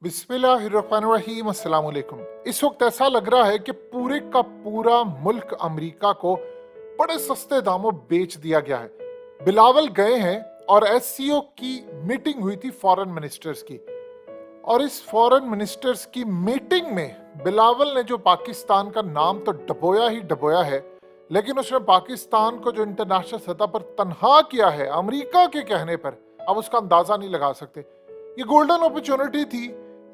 बिस्मिल्लाहिर्रहमानिर्रहीम, अस्सलाम वालेकुम। इस वक्त ऐसा लग रहा है कि पूरे का पूरा मुल्क अमेरिका को बड़े सस्ते दामों बेच दिया गया है। बिलावल गए हैं और एससीओ की मीटिंग हुई थी फॉरेन मिनिस्टर्स की, और इस फॉरेन मिनिस्टर्स की मीटिंग में बिलावल ने जो पाकिस्तान का नाम तो डबोया ही डबोया है, लेकिन उसने पाकिस्तान को जो इंटरनेशनल सतह पर तनहा किया है अमेरिका के कहने पर, अब उसका अंदाजा नहीं लगा सकते। ये गोल्डन अपॉर्चुनिटी थी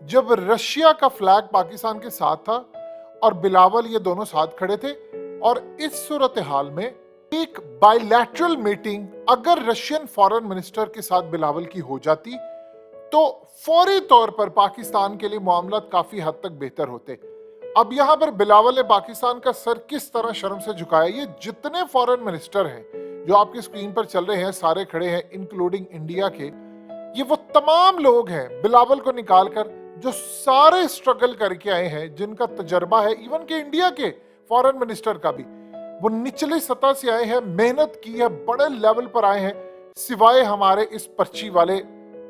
जब रशिया का फ्लैग पाकिस्तान के साथ था और बिलावल ये दोनों साथ खड़े थे, और इस सूरत हाल में एक बायलैटरल मीटिंग अगर रशियन फॉरेन मिनिस्टर के साथ बिलावल की हो जाती तो फौरी तौर पर पाकिस्तान के लिए मामला काफी हद तक बेहतर होते। अब यहाँ पर बिलावल ने पाकिस्तान का सर किस तरह शर्म से झुकाया। ये जितने फॉरेन मिनिस्टर हैं जो आपकी स्क्रीन पर चल रहे हैं, सारे खड़े हैं इंक्लूडिंग इंडिया के, ये वो तमाम लोग हैं बिलावल को निकालकर जो सारे स्ट्रगल करके आए हैं, जिनका तजर्बा है इवन के इंडिया के फॉरेन मिनिस्टर का भी। वो निचली सतह से आए हैं, मेहनत की है, बड़े लेवल पर आए हैं, सिवाय हमारे इस पर्ची वाले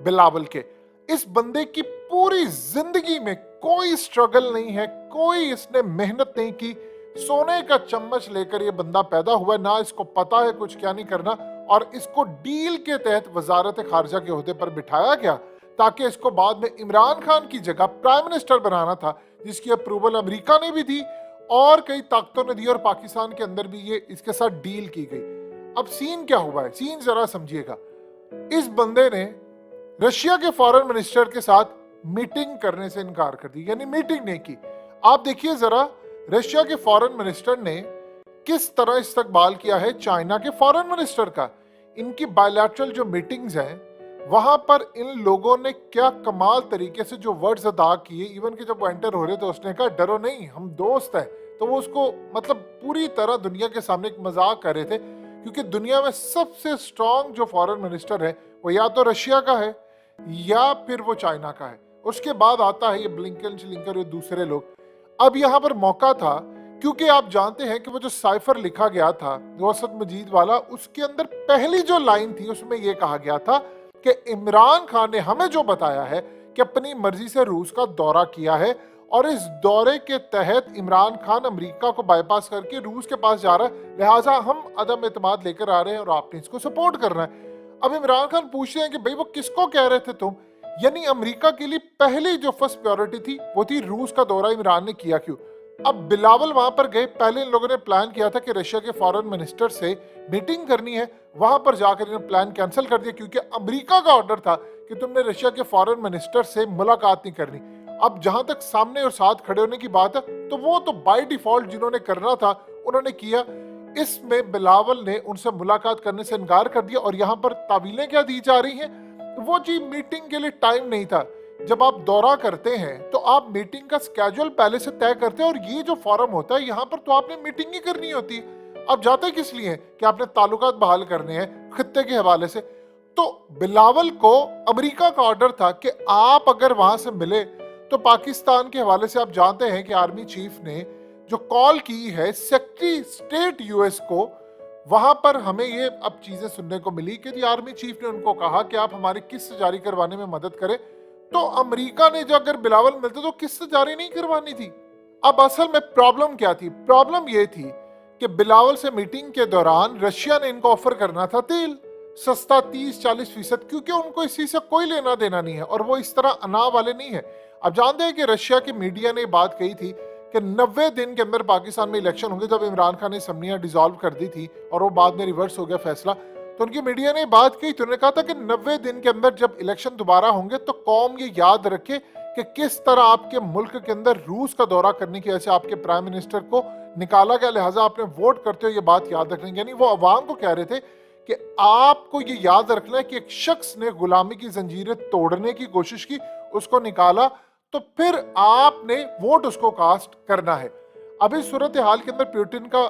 बिलावल के। इस बंदे की पूरी जिंदगी में कोई स्ट्रगल नहीं है, कोई इसने मेहनत नहीं की। सोने का चम्मच लेकर ये बंदा पैदा हुआ, ना इसको पता है कुछ क्या नहीं करना, और इसको डील के तहत वजारत खारजा के ओहदे पर बिठाया गया ताकि इसको बाद में इमरान खान की जगह प्राइम मिनिस्टर बनाना था, जिसकी अप्रूवल अमेरिका ने भी दी और कई ताकतों ने दी, और पाकिस्तान के अंदर भी ये इसके साथ डील की गई। अब सीन क्या हुआ है, सीन जरा समझिएगा। इस बंदे ने रशिया के फॉरेन मिनिस्टर के साथ मीटिंग करने से इनकार कर दी, यानी मीटिंग नहीं की। आप देखिए जरा रशिया के फॉरेन मिनिस्टर ने किस तरह इस्तकबाल किया है चाइना के फॉरेन मिनिस्टर का। इनकी बायलैटरल जो मीटिंग्स हैं वहां पर इन लोगों ने क्या कमाल तरीके से जो वर्ड्स अदा किए। इवन कि जब वो एंटर हो रहे थे उसने कहा डरो नहीं, हम दोस्त हैं। तो वो उसको मतलब पूरी तरह दुनिया के सामने एक मजाक कर रहे थे, क्योंकि दुनिया में सबसे स्ट्रांग जो फॉरेन मिनिस्टर है वो या तो रशिया का है या फिर वो चाइना का है, उसके बाद आता है ये ब्लिंकन श्लिंकर, ये दूसरे लोग। अब यहाँ पर मौका था, क्योंकि आप जानते हैं कि वो जो साइफर लिखा गया था वसत मजीद वाला, उसके अंदर पहली जो लाइन थी उसमें ये कहा गया था कि इमरान खान ने हमें जो बताया है कि अपनी मर्जी से रूस का दौरा किया है, और इस दौरे के तहत इमरान खान अमेरिका को बाईपास करके रूस के पास जा रहा है, लिहाजा हम अदम एतमाद लेकर आ रहे हैं और आपने इसको सपोर्ट करना है। अब इमरान खान पूछ रहे हैं कि भाई वो किसको कह रहे थे तुम, यानी अमेरिका के लिए पहली जो फर्स्ट प्रायोरिटी थी वो थी रूस का दौरा इमरान ने किया क्यों। अब बिलावल वहां पर गए, पहले इन लोगों ने प्लान किया था कि रशिया के फॉरेन मिनिस्टर से मीटिंग करनी है, वहां पर जाकर इन्होंने प्लान कैंसिल कर दिया क्योंकि अमेरिका का ऑर्डर था कि तुमने रशिया के फॉरेन मिनिस्टर से मुलाकात नहीं करनी। अब जहां तक सामने और साथ खड़े होने की बात है तो वो तो बाय डिफॉल्ट जिन्होंने करना था उन्होंने किया। इसमें बिलावल ने उनसे मुलाकात करने से इनकार कर दिया, और यहाँ पर तावीलें क्या दी जा रही हैं, वो जी मीटिंग के लिए टाइम नहीं था। जब आप दौरा करते हैं तो आप मीटिंग का स्केड्यूल पहले से तय करते हैं, और ये जो फॉरम होता है यहाँ पर तो आपने मीटिंग ही करनी होती है। आप जाते किस लिए हैं कि आपने ताल्लुकात बहाल करने हैं खित्ते के हवाले से। तो बिलावल को अमेरिका का ऑर्डर था कि आप अगर वहां से मिले तो पाकिस्तान के हवाले से आप जानते हैं कि आर्मी चीफ ने जो कॉल की है सेक्रेटरी स्टेट यूएस को, वहां पर हमें ये अब चीजें सुनने को मिली कि आर्मी चीफ ने उनको कहा कि आप हमारी किस्त जारी करवाने में मदद करें। तो अमेरिका ने जो अगर बिलावल मिलते तो किस्त जारी नहीं करवानी थी। अब असल में प्रॉब्लम क्या थी, प्रॉब्लम ये थी कि बिलावल से मीटिंग के दौरान रशिया ने इनको ऑफर करना था तेल सस्ता 30-40%, क्योंकि उनको इसी से कोई लेना देना नहीं है और वो इस तरह अनाव वाले नहीं है। अब जानते हैं कि रशिया की मीडिया ने बात कही थी कि 90 दिन के अंदर पाकिस्तान में इलेक्शन होंगे, जब इमरान खान ने असम्बलियां डिसॉल्व कर दी थी और वो बाद में रिवर्स हो गया फैसला। तो उनकी मीडिया ने बात की, तो उन्होंने कहा था कि 90 दिन के अंदर जब इलेक्शन दोबारा होंगे तो कौम ये याद रखे कि किस तरह आपके मुल्क के अंदर रूस का दौरा करने की वजह से आपके प्राइम मिनिस्टर को निकाला गया, लिहाजा आपने वोट करते हो ये बात याद रखनी। यानी वो अवाम को कह रहे थे कि आपको ये याद रखना है कि एक शख्स ने गुलामी की जंजीरें तोड़ने की कोशिश की, उसको निकाला, तो फिर आपने वोट उसको कास्ट करना है। अभी सूरत हाल के अंदर पुतिन का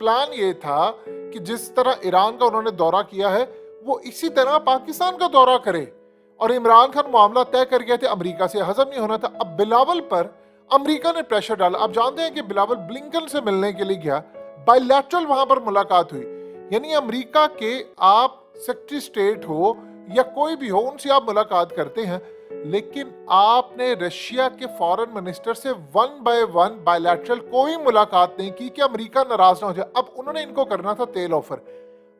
प्लान ये था कि जिस तरह ईरान का उन्होंने दौरा किया है वो इसी तरह पाकिस्तान का दौरा करे, और इमरान खान मामला तय कर गए थे, अमेरिका से हजम नहीं होना था। अब बिलावल पर अमेरिका ने प्रेशर डाला। आप जानते हैं कि बिलावल ब्लिंकन से मिलने के लिए गया, बायलैटरल वहां पर मुलाकात हुई, यानी अमेरिका के आप सेक्रेटरी स्टेट हो या कोई भी हो, उनसे आप मुलाकात करते हैं लेकिन आपने रशिया के फॉरेन मिनिस्टर से 1 बाय 1 बायलैटरल कोई मुलाकात नहीं की कि अमेरिका नाराज ना हो जाए। अब उन्होंने इनको करना था तेल ऑफर।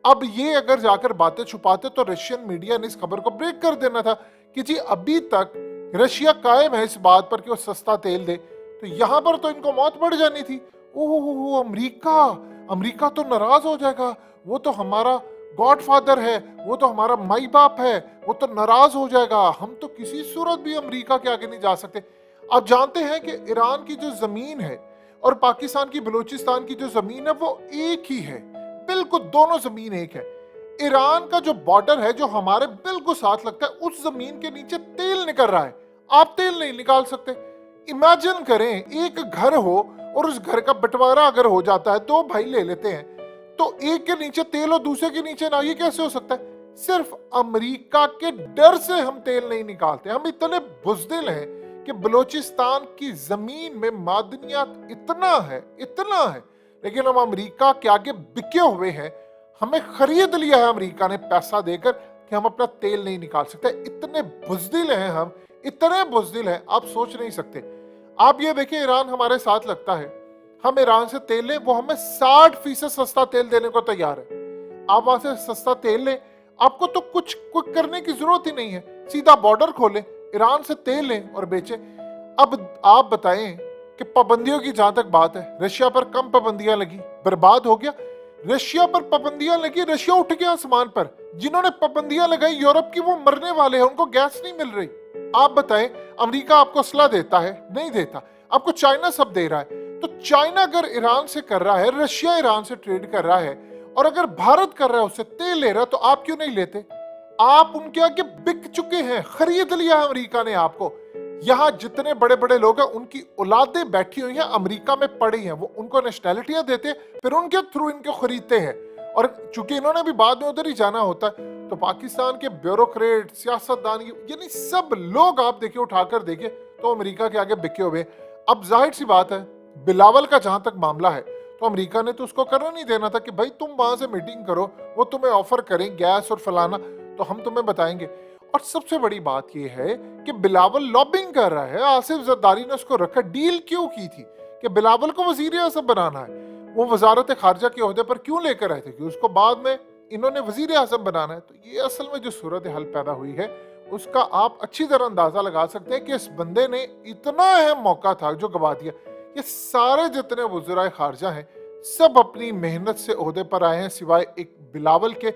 अब ये अगर जाकर बातें छुपाते तो रशियन मीडिया ने इस खबर को ब्रेक कर देना था कि जी अभी तक रशिया कायम है इस बात पर कि वो सस्ता तेल दे, तो यहां पर तो इनको मौत बढ़ जानी थी। ओह अमेरिका, अमेरिका तो नाराज हो जाएगा, वो तो हमारा गॉडफादर है, वो तो हमारा माई बाप है, वो तो नाराज हो जाएगा, हम तो किसी सूरत भी अमेरिका के आगे नहीं जा सकते। आप जानते हैं कि ईरान की जो जमीन है और पाकिस्तान की बलूचिस्तान की जो जमीन है वो एक ही है, बिल्कुल दोनों जमीन एक है। ईरान का जो बॉर्डर है जो हमारे बिल्कुल साथ लगता है, उस जमीन के नीचे तेल निकल रहा है, आप तेल नहीं निकाल सकते। इमेजिन करें एक घर हो और उस घर का बंटवारा अगर हो जाता है, दो भाई ले लेते हैं, तो एक के नीचे तेल और दूसरे के नीचे ना, ये कैसे हो सकता है? सिर्फ अमेरिका के डर से हम तेल नहीं निकालते। हम इतने बुज़दिल हैं कि बलूचिस्तान की जमीन में मादनियात इतना है, लेकिन हम अमेरिका के आगे बिके हुए हैं। हमें खरीद लिया है अमेरिका ने पैसा देकर कि हम अपना तेल नहीं निकाल सकते। इतने बुज़दिल हैं हम, इतने बुज़दिल हैं, आप सोच नहीं सकते। आप ये देखिए, ईरान हमारे साथ लगता है, हम ईरान से तेल लें, वो हमें 60% सस्ता तेल देने को तैयार है। आप वहां से सस्ता तेल लें, आपको तो कुछ करने की जरूरत ही नहीं है, सीधा बॉर्डर खोलें, ईरान से तेल लें और बेचें। अब आप बताएं कि पाबंदियों की जहां तक बात है, रशिया पर कम पाबंदियां लगी, बर्बाद हो गया। रशिया पर पाबंदियां लगी, रशिया उठ गया आसमान पर। जिन्होंने पाबंदियां लगाई यूरोप की, वो मरने वाले हैं, उनको गैस नहीं मिल रही। आप बताएं, अमेरिका आपको असला देता है? नहीं देता। आपको चाइना सब दे रहा है। तो चाइना अगर ईरान से कर रहा है, रशिया ईरान से ट्रेड कर रहा है, और अगर भारत कर रहा है उससे तेल ले रहा है, तो आप क्यों नहीं लेते? आप उनके आगे बिक चुके हैं, खरीद लिया है अमेरिका ने आपको। यहाँ जितने बड़े बड़े लोग हैं, उनकी औलादें बैठी हुई हैं अमेरिका में पड़ी हैं, वो उनको नेशनैलिटियां देते हैं, फिर उनके थ्रू इनको खरीदते हैं। और चूंकि इन्होंने भी बाद में उधर ही जाना होता है, तो पाकिस्तान के ब्यूरोक्रेट, सियासतदान, यानी सब लोग आप देखिए, उठाकर देखिए, तो अमेरिका के आगे बिके हुए। अब जाहिर सी बात है, बिलावल का जहां तक मामला है, तो अमेरिका ने तो उसको करना नहीं देना था कि भाई तुम वहां से मीटिंग करो, वो तुम्हें ऑफर करें गैस और फलाना, तो हम तुम्हें बताएंगे। और सबसे बड़ी बात यह है कि बिलावल लॉबिंग कर रहा है। आसिफ जरदारी ने उसको रखा, डील क्यों की थी कि बिलावल को वजीर आज़म बनाना है, वो वजारत खारजा के ओहदे पर क्यों लेकर आए थे कि उसको बाद में इन्होंने वजीर आज़म बनाना है। तो ये असल में जो सूरत हाल पैदा हुई है, उसका आप अच्छी तरह अंदाजा लगा सकते हैं कि इस बंदे ने इतना अहम मौका था जो गवा दिया। ये सारे जितने वज़राए खारजा हैं, सब अपनी मेहनत से ओहदे पर आए हैं, सिवाय एक बिलावल के।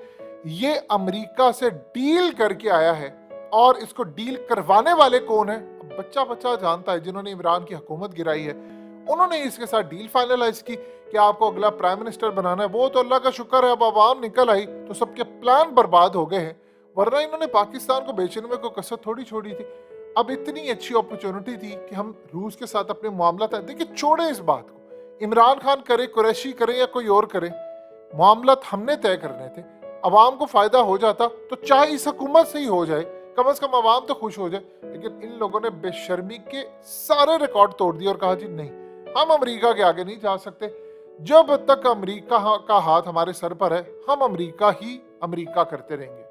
ये अमेरिका से डील करके आया है, और इसको डील करवाने वाले कौन है? बच्चा बच्चा जानता है, जिन्होंने इमरान की हुकूमत गिराई है, उन्होंने इसके साथ डील फाइनलाइज की कि आपको अगला प्राइम मिनिस्टर बनाना है। वो तो अल्लाह का शुक्र है, अब आवाम निकल आई तो सबके प्लान बर्बाद हो गए हैं, वरना इन्होंने पाकिस्तान को बेचने में कोई कसर थोड़ी छोड़ी थी। अब इतनी अच्छी अपॉर्चुनिटी थी कि हम रूस के साथ अपने मामला तय, देखिए छोड़े इस बात को, इमरान खान करे, कुरैशी करे या कोई और करे, मामला हमने तय करने थे। अवाम को फायदा हो जाता तो चाहे इस हुकूमत से ही हो जाए, कम से कम अवाम तो खुश हो जाए। लेकिन इन लोगों ने बेशर्मी के सारे रिकॉर्ड तोड़ दिए और कहा जी नहीं, हम अमेरिका के आगे नहीं जा सकते। जब तक अमेरिका का हाथ हमारे सर पर है, हम अमेरिका ही अमेरिका करते रहेंगे।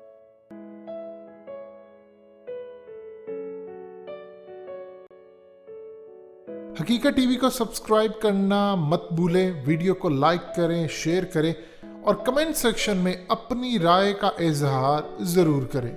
हकीकत टीवी को सब्सक्राइब करना मत भूलें, वीडियो को लाइक करें, शेयर करें और कमेंट सेक्शन में अपनी राय का इजहार जरूर करें।